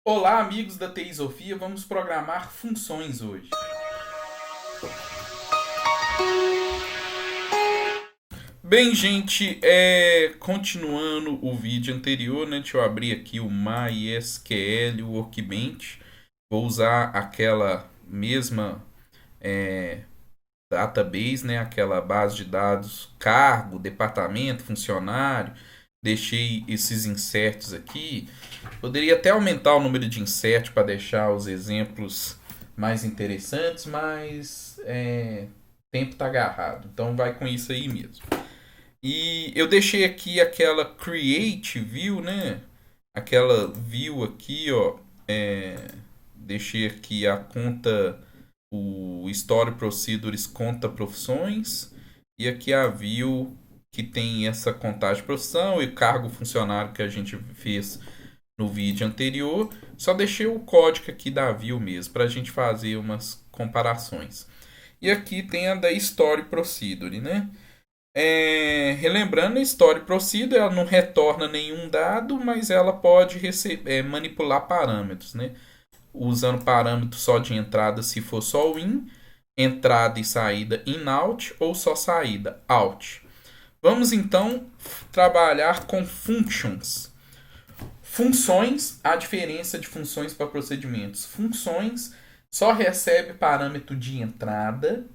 Olá, amigos da TI Sofia, vamos programar funções hoje. Bem, gente, continuando o vídeo anterior, né? Deixa eu abrir aqui o MySQL Workbench. Vou usar aquela mesma é, database, né? Aquela base de dados, cargo, departamento, funcionário. Deixei esses inserts aqui. Poderia até aumentar o número de inserts para deixar os exemplos mais interessantes, mas o tempo está agarrado. Então vai com isso aí mesmo. E eu deixei aqui aquela create view, né? Aquela view aqui, ó. Deixei aqui a conta, o Story Procedures conta profissões. E aqui a view que tem essa contagem de profissão e o cargo funcionário que a gente fez no vídeo anterior. Só deixei o código aqui da view mesmo para a gente fazer umas comparações. E aqui tem a da Story Procedure, né? Relembrando, a Story Procedure ela não retorna nenhum dado, mas ela pode manipular parâmetros, né? Usando parâmetros só de entrada se for só o in, entrada e saída in out ou só saída out. Vamos então trabalhar com functions. Funções, a diferença de funções para procedimentos. Funções só recebe parâmetro de entrada,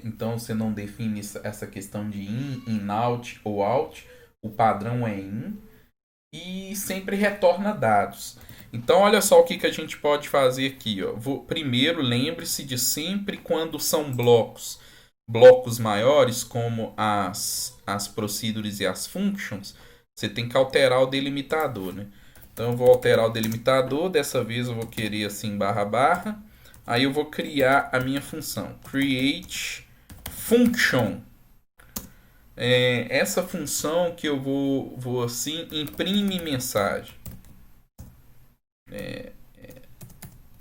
então você não define essa questão de in out ou out, o padrão é in, e sempre retorna dados. Então, olha só o que a gente pode fazer aqui. Ó. Primeiro, lembre-se de sempre quando são blocos maiores, como as procedures e as functions, você tem que alterar o delimitador. Né? Então, eu vou alterar o delimitador. Dessa vez, eu vou querer assim, barra, barra. Aí, eu vou criar a minha função. Create function. Essa função que eu vou assim, imprime mensagem.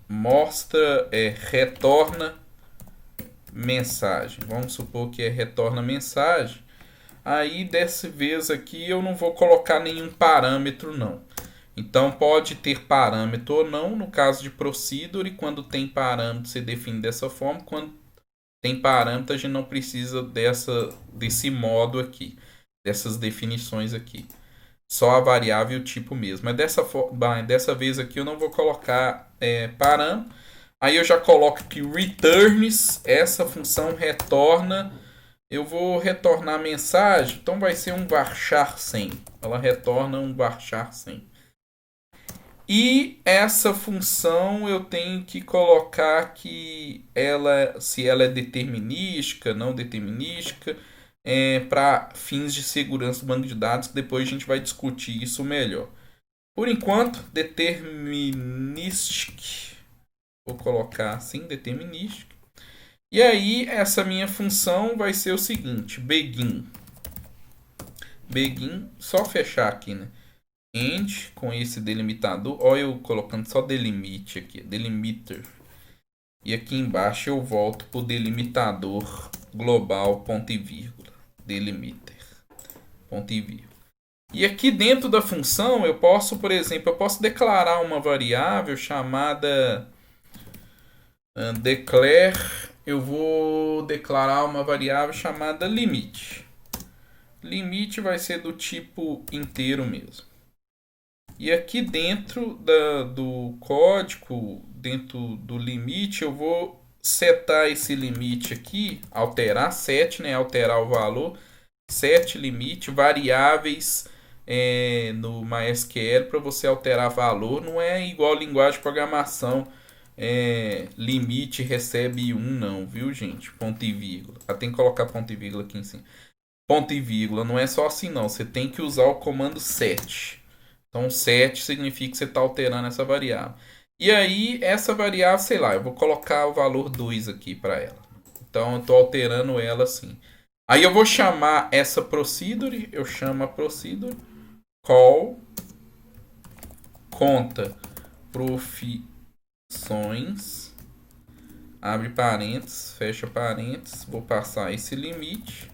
Mostra, retorna mensagem. Vamos supor que retorna mensagem. Aí dessa vez aqui eu não vou colocar nenhum parâmetro não. Então pode ter parâmetro ou não, no caso de procedure, quando tem parâmetro você define dessa forma, quando tem parâmetro a gente não precisa desse modo aqui, dessas definições aqui. Só a variável e o tipo mesmo. Mas dessa vez aqui eu não vou colocar parâmetro. Aí eu já coloco que returns, essa função retorna. Eu vou retornar a mensagem, então vai ser um varchar 100. Ela retorna um varchar 100. E essa função eu tenho que colocar que se ela é determinística, não determinística, para fins de segurança do banco de dados, que depois a gente vai discutir isso melhor. Por enquanto, deterministic. Vou colocar assim, determinística. E aí, essa minha função vai ser o seguinte: begin. Begin, só fechar aqui, né? End com esse delimitador. Olha eu colocando só delimite aqui, delimiter. E aqui embaixo eu volto para o delimitador global, ponto e vírgula. Delimiter, ponto e vírgula. E aqui dentro da função eu posso, por exemplo, eu posso declarar uma variável chamada declare. Eu vou declarar uma variável chamada limite. Limite vai ser do tipo inteiro mesmo. E aqui dentro do código, dentro do limite, eu vou setar esse limite aqui, alterar set, né, alterar o valor, set limite, variáveis no MySQL para você alterar valor, não é igual linguagem de programação, limite recebe 1 não, viu gente? Ponto e vírgula. Tem que colocar ponto e vírgula aqui em cima. Ponto e vírgula, não é só assim não, você tem que usar o comando set. Então, set significa que você está alterando essa variável. E aí, essa variável, sei lá, eu vou colocar o valor 2 aqui para ela. Então, eu estou alterando ela assim. Aí, eu vou chamar essa procedure. Eu chamo a procedure call conta profissões. Abre parênteses, fecha parênteses. Vou passar esse limite.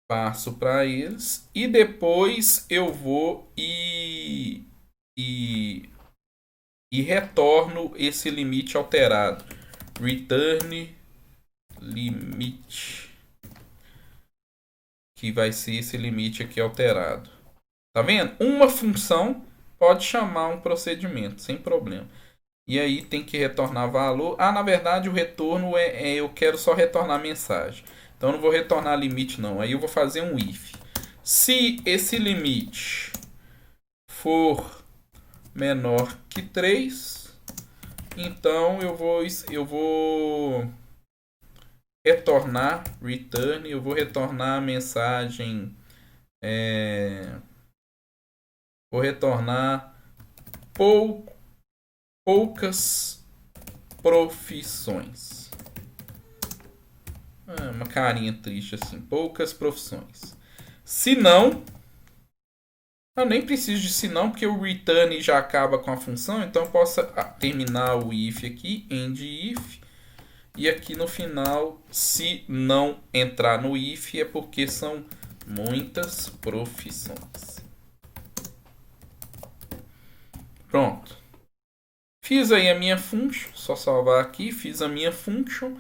Passo para eles e depois eu vou e, e retorno esse limite alterado. Return limite, que vai ser esse limite aqui alterado. Tá vendo? Uma função pode chamar um procedimento, sem problema. E aí tem que retornar valor. Ah, na verdade o retorno eu quero só retornar mensagem. Então eu não vou retornar limite não. Aí eu vou fazer um if. Se esse limite for menor que 3, então eu vou retornar return, eu vou retornar a mensagem, vou retornar poucas profissões. Uma carinha triste assim, poucas profissões. Se não, eu nem preciso de se não, porque o return já acaba com a função, então eu posso terminar o if aqui, end if, e aqui no final, se não entrar no if, é porque são muitas profissões. Pronto. Fiz aí a minha function, só salvar aqui, fiz a minha function.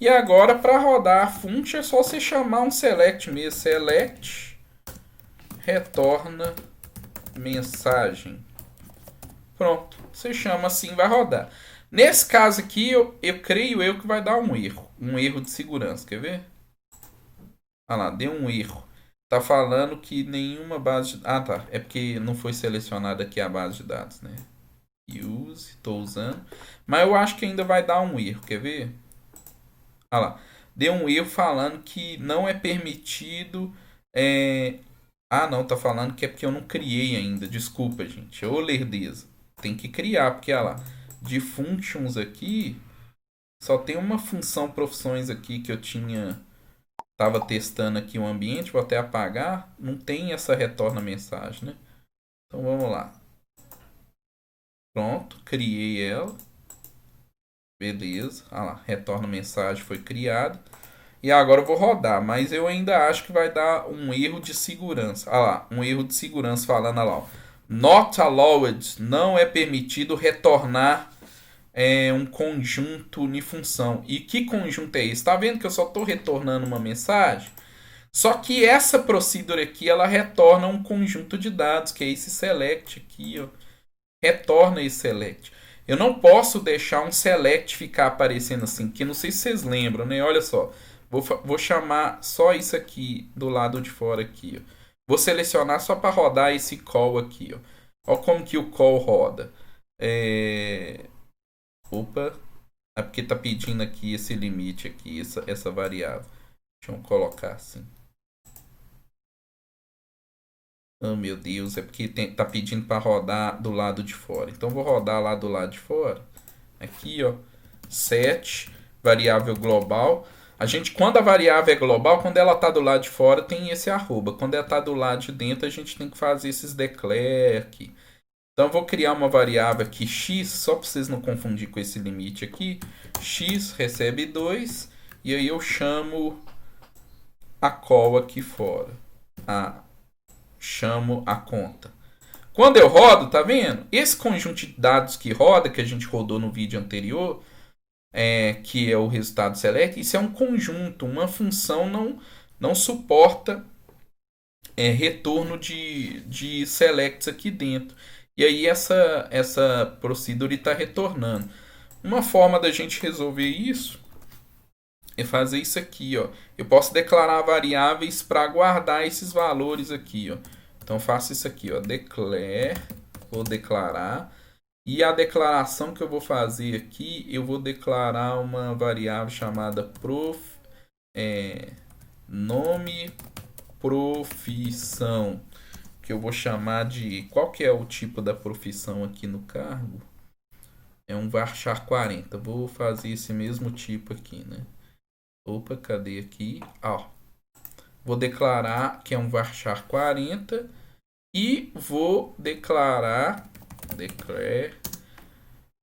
E agora, para rodar a function, é só você chamar um select mesmo. Select, retorna mensagem. Pronto, você chama assim, vai rodar. Nesse caso aqui, eu creio que vai dar um erro de segurança, quer ver? Olha lá, deu um erro. Tá falando que nenhuma base de... Ah, tá, é porque não foi selecionada aqui a base de dados, né? Use, estou usando. Mas eu acho que ainda vai dar um erro, quer ver? Olha lá, deu um erro falando que não é permitido... Ah, não, tá falando que é porque eu não criei ainda. Desculpa, gente. Ô, lerdeza. Tem que criar, porque, olha lá, de functions aqui, só tem uma função profissões aqui que eu tava testando aqui o ambiente, vou até apagar. Não tem essa retorna mensagem, né? Então, vamos lá. Pronto, criei ela. Beleza. Olha lá, retorna mensagem foi criado. E agora eu vou rodar, mas eu ainda acho que vai dar um erro de segurança. Olha lá, um erro de segurança falando lá, ó. Not allowed, não é permitido retornar um conjunto de função. E que conjunto é esse? Tá vendo que eu só estou retornando uma mensagem? Só que essa procedure aqui, ela retorna um conjunto de dados, que é esse select aqui, ó. Retorna esse select. Eu não posso deixar um select ficar aparecendo assim, que não sei se vocês lembram, né? Olha só. Vou chamar só isso aqui do lado de fora aqui, ó. Vou selecionar só para rodar esse call aqui, ó. Olha como que o call roda. Opa, é porque tá pedindo aqui esse limite aqui, essa variável. Deixa eu colocar assim. Oh, meu Deus, é porque tá pedindo para rodar do lado de fora. Então vou rodar lá do lado de fora. Aqui, ó, set variável global. Quando a variável é global, quando ela está do lado de fora, tem esse arroba. Quando ela está do lado de dentro, a gente tem que fazer esses declare aqui. Então, eu vou criar uma variável aqui, x, só para vocês não confundir com esse limite aqui. X recebe 2, e aí eu chamo a call aqui fora. Chamo a conta. Quando eu rodo, tá vendo? Esse conjunto de dados que roda, que a gente rodou no vídeo anterior, que é o resultado select, isso é um conjunto, uma função não suporta retorno de selects aqui dentro. E aí essa procedure está retornando. Uma forma da gente resolver isso é fazer isso aqui, ó. Eu posso declarar variáveis para guardar esses valores aqui, ó. Então faço isso aqui, ó. Declare, vou declarar. E a declaração que eu vou fazer aqui, eu vou declarar uma variável chamada nome profissão, que eu vou chamar de... Qual que é o tipo da profissão aqui no cargo? É um varchar 40. Vou fazer esse mesmo tipo aqui, né? Opa, cadê aqui? Ó, vou declarar que é um varchar 40 e vou declarar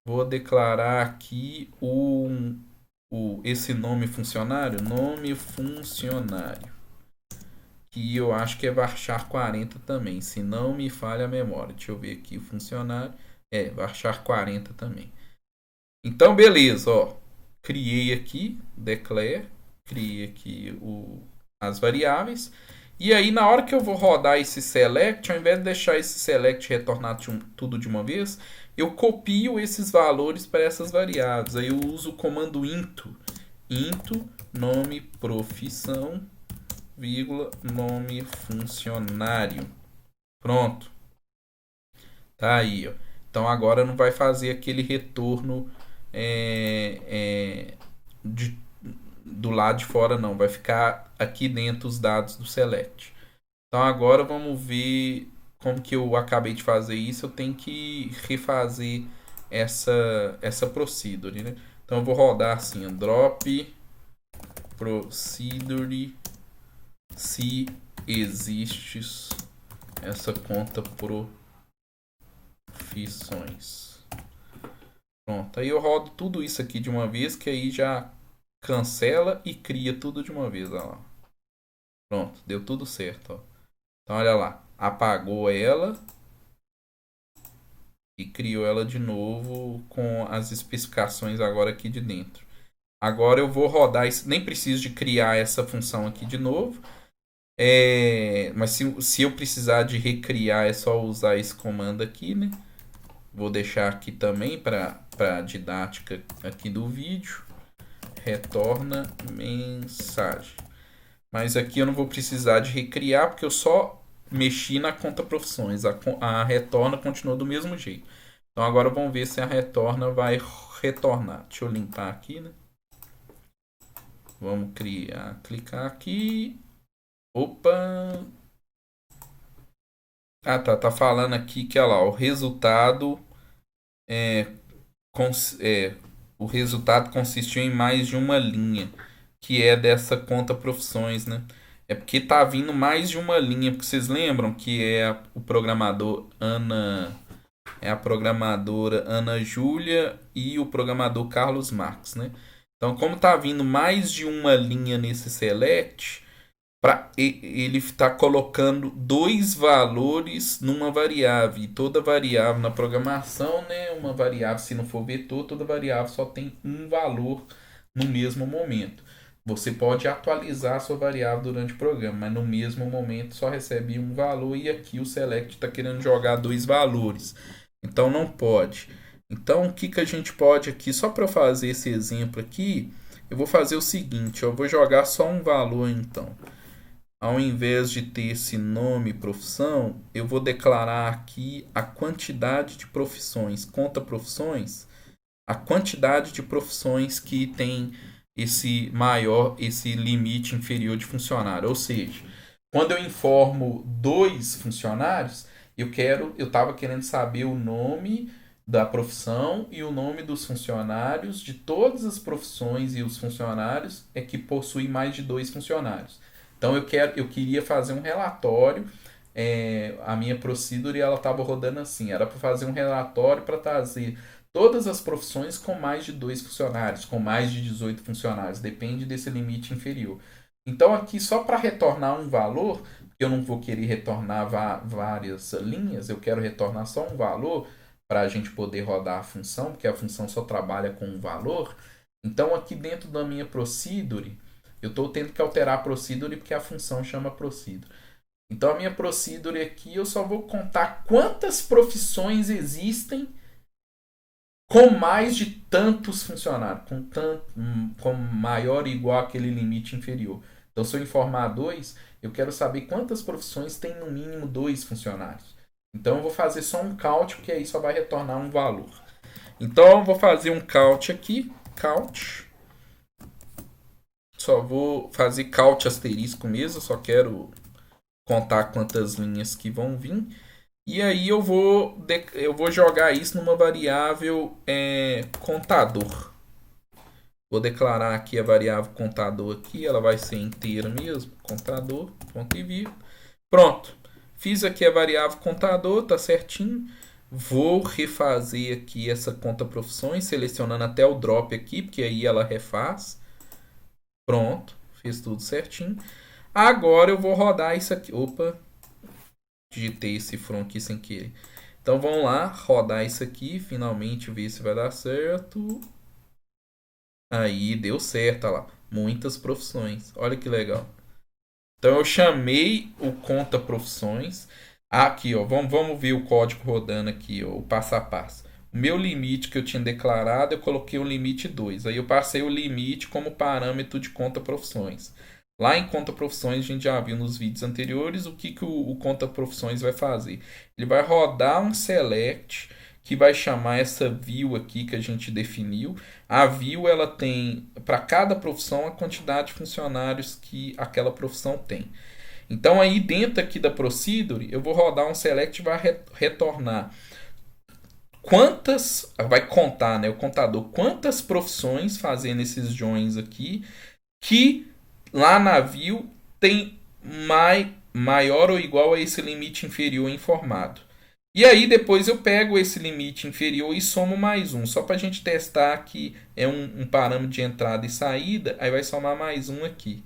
vou declarar aqui esse nome funcionário, que eu acho que é varchar 40 também, se não me falha a memória. Deixa eu ver aqui o funcionário. É, varchar 40 também. Então, beleza, ó. Criei aqui, declare, criei aqui as variáveis. E aí, na hora que eu vou rodar esse select, ao invés de deixar esse select retornar tudo de uma vez, eu copio esses valores para essas variáveis. Aí eu uso o comando into nome profissão, vírgula, nome funcionário. Pronto. Tá aí, ó. Então agora não vai fazer aquele retorno é, é, de, do lado de fora, não. Vai ficar aqui dentro os dados do select. Então agora vamos ver como que eu acabei de fazer isso. Eu tenho que refazer essa procedure, né? Então eu vou rodar assim, drop procedure se existe essa conta profissões. Pronto, aí eu rodo tudo isso aqui de uma vez, que aí já cancela e cria tudo de uma vez, ó lá. Pronto, deu tudo certo, ó. Então olha lá, apagou ela e criou ela de novo com as especificações agora aqui de dentro. Agora eu vou rodar isso, nem preciso de criar essa função aqui de novo. Mas se eu precisar de recriar é só usar esse comando aqui, né? Vou deixar aqui também para a didática aqui do vídeo. Retorna mensagem. Mas aqui eu não vou precisar de recriar porque eu só mexi na conta profissões. A retorna continua do mesmo jeito. Então agora vamos ver se a retorna vai retornar. Deixa eu limpar aqui, né? Vamos clicar aqui. Opa! Ah, tá falando aqui que, olha lá, o resultado o resultado consistiu em mais de uma linha, que é dessa conta profissões, né? É porque tá vindo mais de uma linha, porque vocês lembram que o programador a programadora Ana Júlia e o programador Carlos Marques, né? Então, como tá vindo mais de uma linha nesse select, ele está colocando dois valores numa variável. E toda variável na programação, né, uma variável, se não for vetor, toda variável só tem um valor no mesmo momento. Você pode atualizar a sua variável durante o programa, mas no mesmo momento só recebe um valor e aqui o select está querendo jogar dois valores. Então não pode. Então o que a gente pode aqui, só para eu fazer esse exemplo aqui, eu vou fazer o seguinte, eu vou jogar só um valor então. Ao invés de ter esse nome profissão, eu vou declarar aqui a quantidade de profissões, conta profissões, a quantidade de profissões que tem esse limite inferior de funcionário. Ou seja, quando eu informo 2 funcionários, eu estava querendo saber o nome da profissão e o nome dos funcionários de todas as profissões e os funcionários que possuem mais de 2 funcionários. Então eu queria fazer um relatório, a minha procedure ela estava rodando assim, era para fazer um relatório para trazer todas as profissões com mais de 2 funcionários, com mais de 18 funcionários, depende desse limite inferior. Então aqui só para retornar um valor, eu não vou querer retornar várias linhas, eu quero retornar só um valor para a gente poder rodar a função, porque a função só trabalha com um valor. Então aqui dentro da minha procedure, eu estou tendo que alterar a procedure porque a função chama procedure. Então a minha procedure aqui eu só vou contar quantas profissões existem com mais de tantos funcionários, com maior ou igual aquele limite inferior. Então se eu informar 2, eu quero saber quantas profissões tem no mínimo 2 funcionários. Então eu vou fazer só um count, porque aí só vai retornar um valor. Então eu vou fazer um count aqui, count. Só vou fazer count asterisco mesmo, só quero contar quantas linhas que vão vir. E aí eu vou jogar isso numa variável contador. Vou declarar aqui a variável contador aqui, ela vai ser inteira mesmo, contador, ponto e vírgula. Pronto, fiz aqui a variável contador, tá certinho. Vou refazer aqui essa conta profissões, selecionando até o drop aqui, porque aí ela refaz. Pronto, fiz tudo certinho. Agora eu vou rodar isso aqui. Opa, digitei esse from aqui sem querer. Então vamos lá, rodar isso aqui, finalmente ver se vai dar certo. Aí deu certo, olha lá. Muitas profissões. Olha que legal. Então eu chamei o conta profissões. Aqui, ó, vamos ver o código rodando aqui, ó, o passo a passo. O meu limite que eu tinha declarado, eu coloquei o limite 2. Aí eu passei o limite como parâmetro de conta profissões. Lá em conta profissões, a gente já viu nos vídeos anteriores o que o conta profissões vai fazer. Ele vai rodar um select que vai chamar essa view aqui que a gente definiu. A view ela tem para cada profissão a quantidade de funcionários que aquela profissão tem. Então aí dentro aqui da procedure eu vou rodar um select e vai retornar quantas, vai contar, né, o contador, quantas profissões fazendo esses joins aqui que lá na view tem maior ou igual a esse limite inferior informado. E aí depois eu pego esse limite inferior e somo mais um, só para a gente testar que é um parâmetro de entrada e saída, aí vai somar mais um aqui.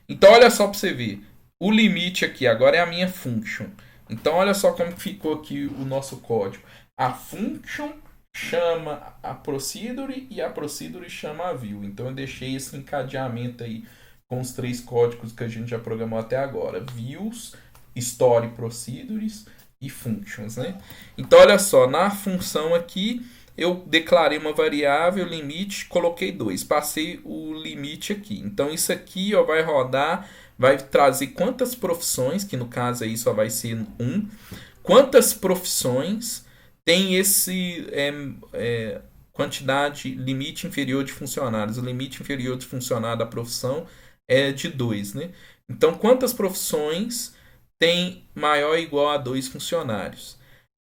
Então olha só para você ver, o limite aqui agora é a minha function. Então olha só como ficou aqui o nosso código. A function chama a procedure e a procedure chama a view. Então eu deixei esse encadeamento aí com os três códigos que a gente já programou até agora: views, story procedures e functions, né? Então olha só, na função aqui eu declarei uma variável limite, coloquei 2, passei o limite aqui. Então isso aqui ó, vai rodar, vai trazer quantas profissões, que no caso aí só vai ser 1, quantas profissões tem esse quantidade, limite inferior de funcionários. O limite inferior de funcionário da profissão é de 2, né? Então quantas profissões tem maior ou igual a 2 funcionários?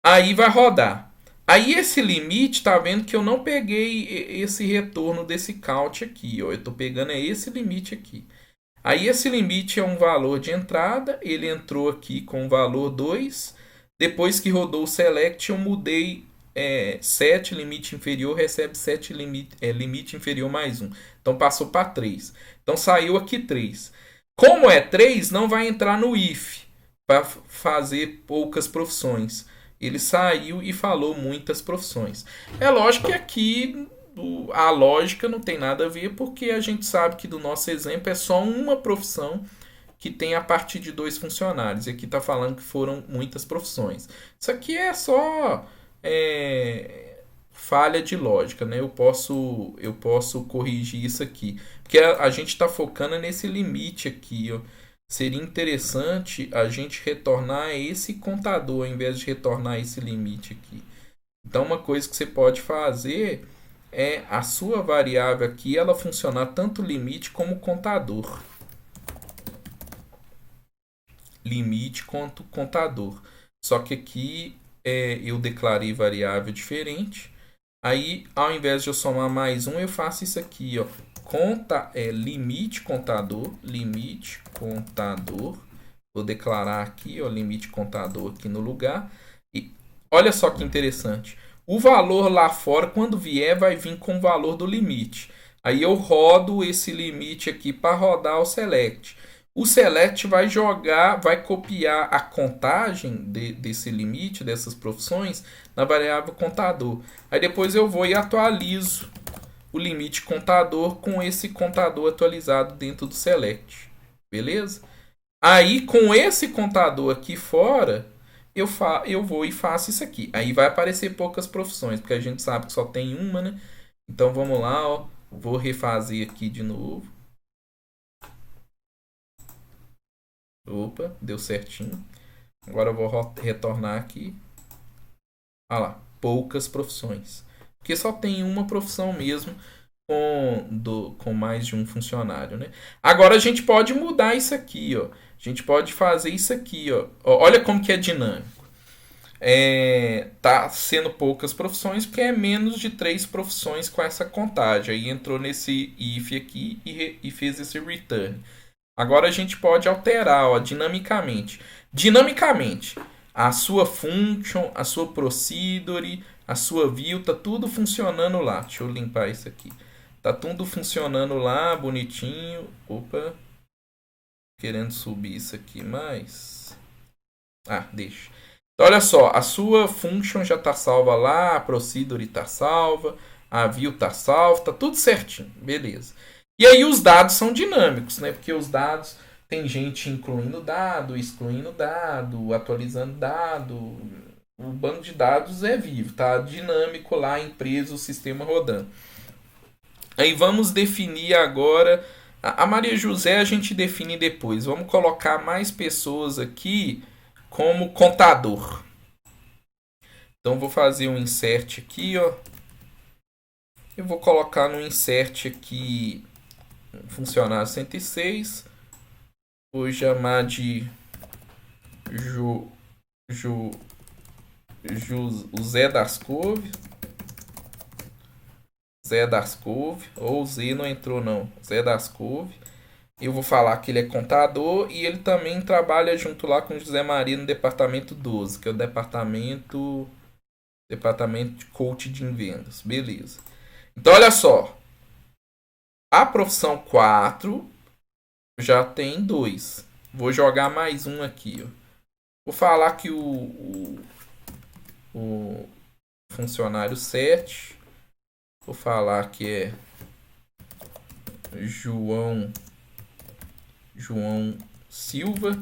Aí vai rodar. Aí esse limite, tá vendo que eu não peguei esse retorno desse count aqui, ó. Eu tô pegando esse limite aqui. Aí esse limite é um valor de entrada, ele entrou aqui com o valor 2. Depois que rodou o select, eu mudei 7, limite inferior, recebe 7, limite inferior mais 1. Então passou para 3. Então saiu aqui 3. Como é 3, não vai entrar no if para fazer poucas profissões. Ele saiu e falou muitas profissões. É lógico que aqui a lógica não tem nada a ver, porque a gente sabe que do nosso exemplo é só uma profissão que tem a partir de 2 funcionários. E aqui está falando que foram muitas profissões. Isso aqui é só falha de lógica, né? Eu posso corrigir isso aqui. Porque a gente está focando nesse limite aqui, ó. Seria interessante a gente retornar esse contador ao invés de retornar esse limite aqui. Então, uma coisa que você pode fazer é a sua variável aqui ela funcionar tanto limite como contador. Limite quanto contador. Só que aqui eu declarei variável diferente. Aí, ao invés de eu somar mais um, eu faço isso aqui, ó. Limite contador. Vou declarar aqui, ó, limite contador aqui no lugar. E olha só que interessante. O valor lá fora, quando vier, vai vir com o valor do limite. Aí eu rodo esse limite aqui para rodar o select. O select vai copiar a contagem desse limite, dessas profissões, na variável contador. Aí depois eu vou e atualizo o limite contador com esse contador atualizado dentro do select. Beleza? Aí com esse contador aqui fora, eu vou e faço isso aqui. Aí vai aparecer poucas profissões, porque a gente sabe que só tem uma, né? Então vamos lá, ó. Vou refazer aqui de novo. Opa, deu certinho. Agora eu vou retornar aqui. Olha lá, poucas profissões. Porque só tem uma profissão mesmo com mais de um funcionário, né? Agora a gente pode mudar isso aqui, ó. A gente pode fazer isso aqui, ó. Olha como que é dinâmico. Tá sendo poucas profissões porque é menos de 3 profissões com essa contagem. Aí entrou nesse if aqui e fez esse return. Agora a gente pode alterar, ó, dinamicamente. Dinamicamente, a sua function, a sua procedure, a sua view, tá tudo funcionando lá. Deixa eu limpar isso aqui. Tá tudo funcionando lá, bonitinho. Opa. querendo subir isso aqui mais. Deixa. Então, olha só, a sua function já está salva lá, a procedure está salva, a view está salva, tá tudo certinho, beleza. E aí os dados são dinâmicos, né? Porque os dados tem gente incluindo dado, excluindo dado, atualizando dado. O banco de dados é vivo, tá dinâmico lá, a empresa, o sistema rodando. Aí vamos definir agora. A Maria José a gente define depois. Vamos colocar mais pessoas aqui como contador. Então vou fazer um insert aqui, ó. Eu vou colocar no insert aqui funcionário 106. Vou chamar de o Zé das Couve. Zé das Couve. Ou Z não entrou não. Zé das Couve. Eu vou falar que ele é contador e ele também trabalha junto lá com o José Maria no departamento 12, que é o departamento de coaching em vendas. Beleza. Então, olha só. A profissão 4 já tem 2. Vou jogar mais um aqui. Ó. Vou falar que o funcionário 7. Vou falar que é João Silva.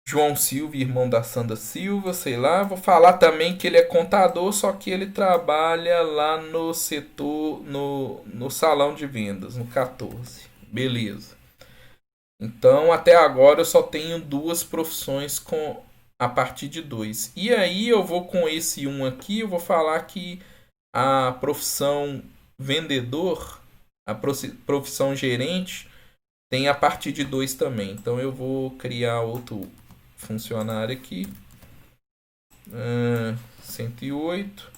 João Silva, irmão da Sandra Silva, sei lá. Vou falar também que ele é contador, só que ele trabalha lá no setor, no salão de vendas, no 14. Beleza. Então, até agora eu só tenho 2 profissões a partir de 2. E aí eu vou com esse 1 aqui, eu vou falar que a profissão vendedor, a profissão gerente, tem a partir de 2 também. Então eu vou criar outro funcionário aqui. 108.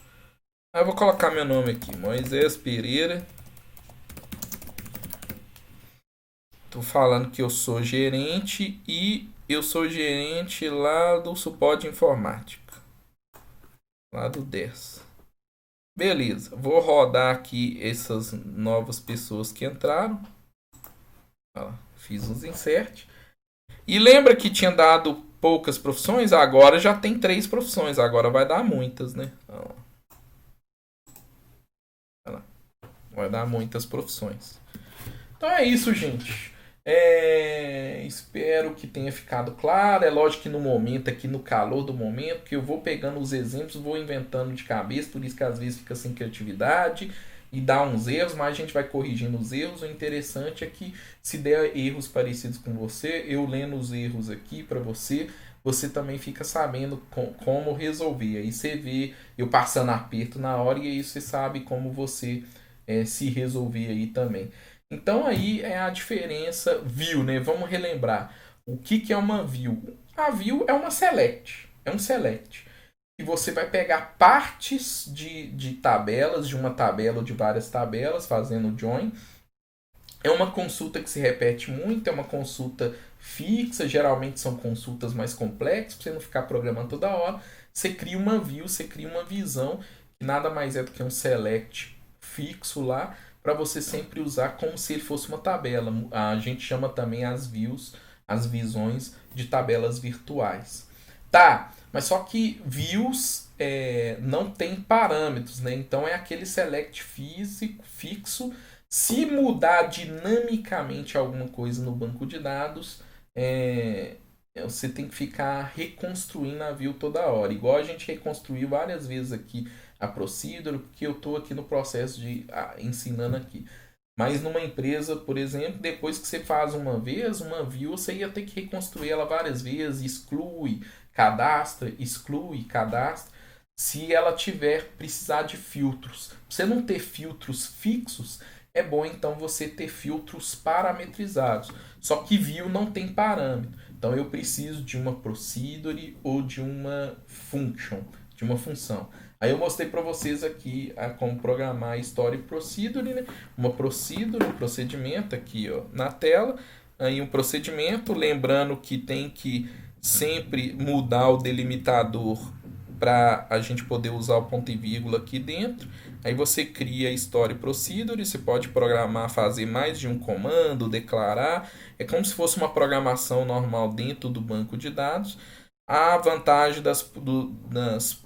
Eu vou colocar meu nome aqui. Moisés Pereira. Tô falando que eu sou gerente e eu sou gerente lá do suporte informática. Lá do 10. Beleza. Vou rodar aqui essas novas pessoas que entraram. Fiz uns insert. E lembra que tinha dado poucas profissões? Agora já tem 3 profissões. Agora vai dar muitas, né? Vai dar muitas profissões. Então é isso, gente. Espero que tenha ficado claro. É lógico que no momento, aqui no calor do momento, que eu vou pegando os exemplos, vou inventando de cabeça, por isso que às vezes fica sem criatividade e dá uns erros, mas a gente vai corrigindo os erros. O interessante é que se der erros parecidos com você, eu lendo os erros aqui para você, você também fica sabendo como resolver. Aí você vê eu passando aperto na hora e aí você sabe como você se resolver aí também. Então aí é a diferença view, né? Vamos relembrar. O que é uma view? A view é uma select. É um select. E você vai pegar partes de tabelas, de uma tabela ou de várias tabelas, fazendo join. É uma consulta que se repete muito, é uma consulta fixa, geralmente são consultas mais complexas, para você não ficar programando toda hora. Você cria uma view, você cria uma visão, que nada mais é do que um select fixo lá, para você sempre usar como se ele fosse uma tabela. A gente chama também as views, as visões de tabelas virtuais. Tá, mas só que views não tem parâmetros, né? Então é aquele select fixo. Se mudar dinamicamente alguma coisa no banco de dados, você tem que ficar reconstruindo a view toda hora. Igual a gente reconstruiu várias vezes aqui a procedure, porque eu estou aqui no processo de ensinando aqui. Mas numa empresa, por exemplo, depois que você faz uma vez, uma view, você ia ter que reconstruir ela várias vezes, exclui, cadastra, se ela precisar de filtros. Pra você não ter filtros fixos, é bom então você ter filtros parametrizados. Só que view não tem parâmetro. Então eu preciso de uma procedure ou de uma function, de uma função. Aí eu mostrei para vocês aqui como programar story procedure, né? Uma procedure, um procedimento aqui, ó, na tela. Aí um procedimento, lembrando que tem que sempre mudar o delimitador para a gente poder usar o ponto e vírgula aqui dentro. Aí você cria a Story Procedure, você pode programar, fazer mais de um comando, declarar. É como se fosse uma programação normal dentro do banco de dados. A vantagem das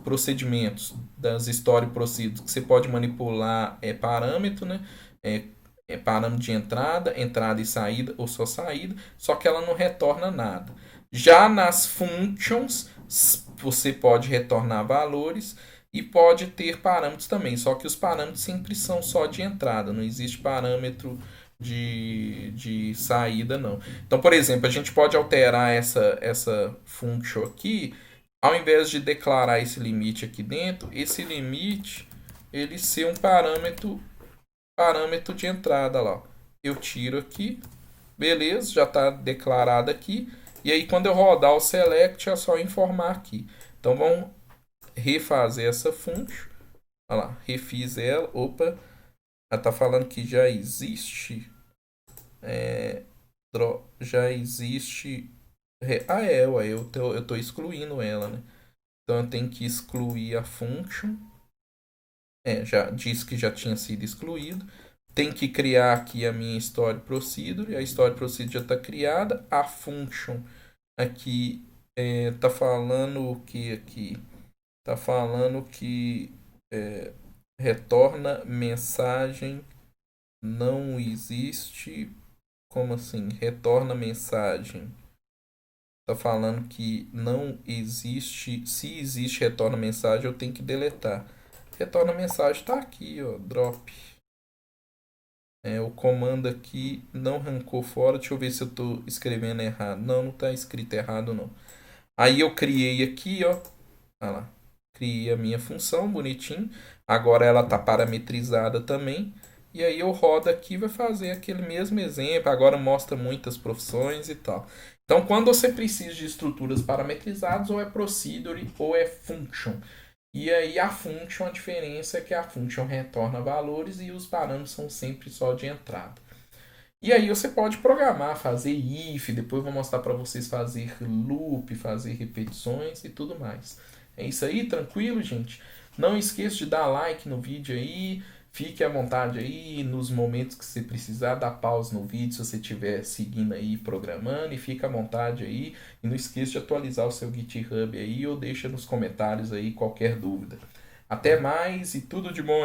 procedimentos, das Story Procedures, que você pode manipular parâmetro, né? É, parâmetro de entrada, entrada e saída, ou só saída, só que ela não retorna nada. Já nas functions, você pode retornar valores e pode ter parâmetros também, só que os parâmetros sempre são só de entrada, não existe parâmetro de saída, não. Então, por exemplo, a gente pode alterar essa function aqui, ao invés de declarar esse limite aqui dentro, esse limite ele ser um parâmetro de entrada lá. Eu tiro aqui, beleza, já está declarado aqui. E aí quando eu rodar o select é só informar aqui. Então vamos refazer essa function. Olha lá, refiz ela. Opa, ela está falando que já existe. Já existe. Ué, eu tô excluindo ela, né? Então eu tenho que excluir a function. Já disse que já tinha sido excluído. Tem que criar aqui a minha Story Procedure. A Story Procedure já está criada. A function aqui está falando o que aqui? Está falando que retorna mensagem não existe. Como assim? Retorna mensagem. Está falando que não existe. Se existe retorna mensagem, eu tenho que deletar. Retorna mensagem está aqui, ó, drop. O comando aqui não arrancou fora. Deixa eu ver se eu estou escrevendo errado. Não, não está escrito errado não. Aí eu criei aqui, ó. Olha lá. Criei a minha função, bonitinho. Agora ela está parametrizada também. E aí eu rodo aqui, vai fazer aquele mesmo exemplo. Agora mostra muitas profissões e tal. Então, quando você precisa de estruturas parametrizadas, ou é procedure ou é function. E aí a function, a diferença é que a function retorna valores e os parâmetros são sempre só de entrada. E aí você pode programar, fazer if, depois vou mostrar para vocês fazer loop, fazer repetições e tudo mais. É isso aí, tranquilo, gente? Não esqueça de dar like no vídeo aí, fique à vontade aí nos momentos que você precisar, dar pause no vídeo se você estiver seguindo aí, programando, e fica à vontade aí. E não esqueça de atualizar o seu GitHub aí ou deixa nos comentários aí qualquer dúvida. Até mais e tudo de bom aí.